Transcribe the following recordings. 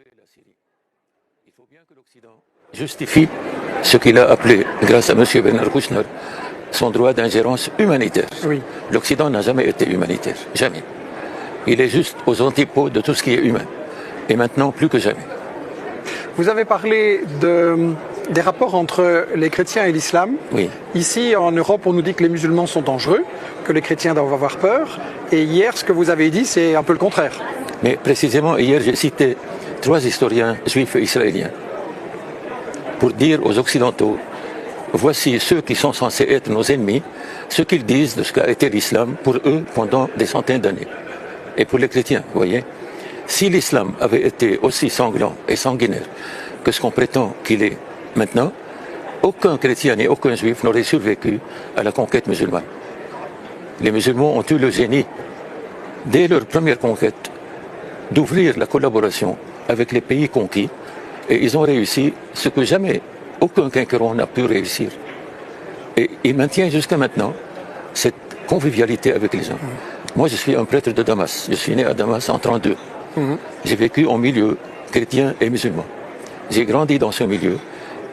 La Syrie. Il faut bien que l'Occident justifie ce qu'il a appelé, grâce à M. Bernard Kouchner, son droit d'ingérence humanitaire. Oui. L'Occident n'a jamais été humanitaire, jamais. Il est juste aux antipodes de tout ce qui est humain. Et maintenant, plus que jamais. Vous avez parlé des rapports entre les chrétiens et l'islam. Oui. Ici, en Europe, on nous dit que les musulmans sont dangereux, que les chrétiens doivent avoir peur. Et hier, ce que vous avez dit, c'est un peu le contraire. Mais précisément, hier, j'ai cité 3 historiens juifs et israéliens pour dire aux Occidentaux, voici ceux qui sont censés être nos ennemis, ce qu'ils disent de ce qu'a été l'islam pour eux pendant des centaines d'années. Et pour les chrétiens, vous voyez, si l'islam avait été aussi sanglant et sanguinaire que ce qu'on prétend qu'il est maintenant, aucun chrétien ni aucun juif n'aurait survécu à la conquête musulmane. Les musulmans ont eu le génie, dès leur première conquête, d'ouvrir la collaboration avec les pays conquis, et ils ont réussi ce que jamais aucun conquérant n'a pu réussir. Et ils maintiennent jusqu'à maintenant cette convivialité avec les gens. Moi, je suis un prêtre de Damas. Je suis né à Damas en 1932. J'ai vécu en milieu chrétien et musulman. J'ai grandi dans ce milieu,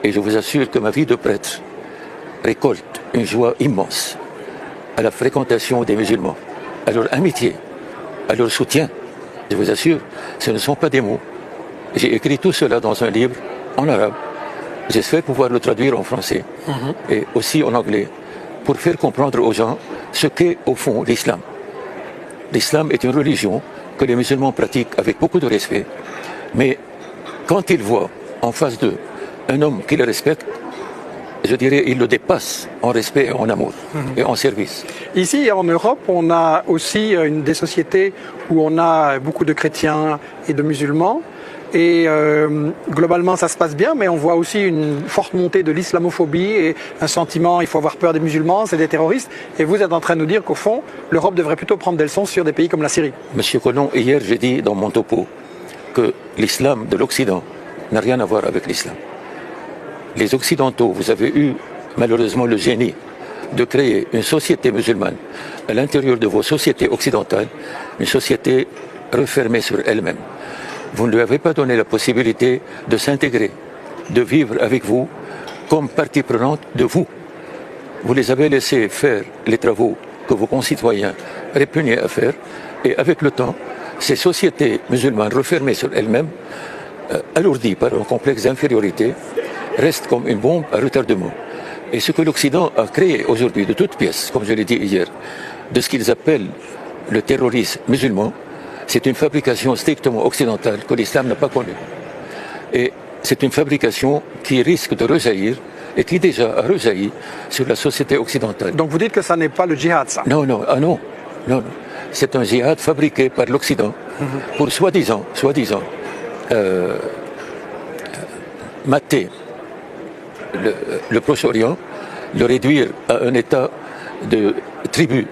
et je vous assure que ma vie de prêtre récolte une joie immense à la fréquentation des musulmans, à leur amitié, à leur soutien. Je vous assure, ce ne sont pas des mots. J'ai écrit tout cela dans un livre en arabe. J'espère pouvoir le traduire en français et aussi en anglais pour faire comprendre aux gens ce qu'est au fond l'islam. L'islam est une religion que les musulmans pratiquent avec beaucoup de respect. Mais quand ils voient en face d'eux un homme qui les respecte, je dirais, ils le dépassent en respect et en amour et en service. Ici, en Europe, on a aussi des sociétés où on a beaucoup de chrétiens et de musulmans. Et globalement, ça se passe bien, mais on voit aussi une forte montée de l'islamophobie et un sentiment, il faut avoir peur des musulmans, c'est des terroristes. Et vous êtes en train de nous dire qu'au fond, l'Europe devrait plutôt prendre des leçons sur des pays comme la Syrie. Monsieur Colomb, hier, j'ai dit dans mon topo que l'islam de l'Occident n'a rien à voir avec l'islam. Les Occidentaux, vous avez eu malheureusement le génie de créer une société musulmane à l'intérieur de vos sociétés occidentales, une société refermée sur elle-même. Vous ne lui avez pas donné la possibilité de s'intégrer, de vivre avec vous comme partie prenante de vous. Vous les avez laissés faire les travaux que vos concitoyens répugnaient à faire, et avec le temps, ces sociétés musulmanes refermées sur elles-mêmes, alourdies par un complexe d'infériorité, restent comme une bombe à retardement. Et ce que l'Occident a créé aujourd'hui de toutes pièces, comme je l'ai dit hier, de ce qu'ils appellent le terrorisme musulman, c'est une fabrication strictement occidentale que l'islam n'a pas connue. Et c'est une fabrication qui risque de rejaillir, et qui déjà a rejailli sur la société occidentale. Donc vous dites que ça n'est pas le djihad, ça? Non, non, ah non, non. C'est un djihad fabriqué par l'Occident pour soi-disant, mater le Proche-Orient, le réduire à un état de tribu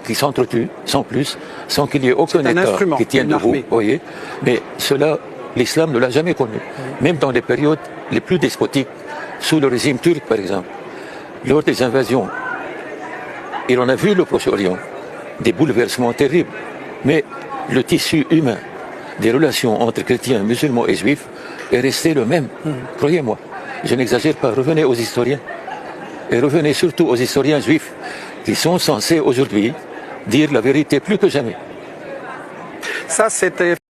qui s'entretuent sans plus, sans qu'il y ait aucun État qui tienne debout, voyez. Mais cela, l'islam ne l'a jamais connu. Même dans les périodes les plus despotiques, sous le régime turc par exemple, lors des invasions, il en a vu le Proche-Orient, des bouleversements terribles. Mais le tissu humain des relations entre chrétiens, musulmans et juifs est resté le même. Croyez-moi, je n'exagère pas. Revenez aux historiens. Et revenez surtout aux historiens juifs qui sont censés aujourd'hui dire la vérité plus que jamais. Ça, c'était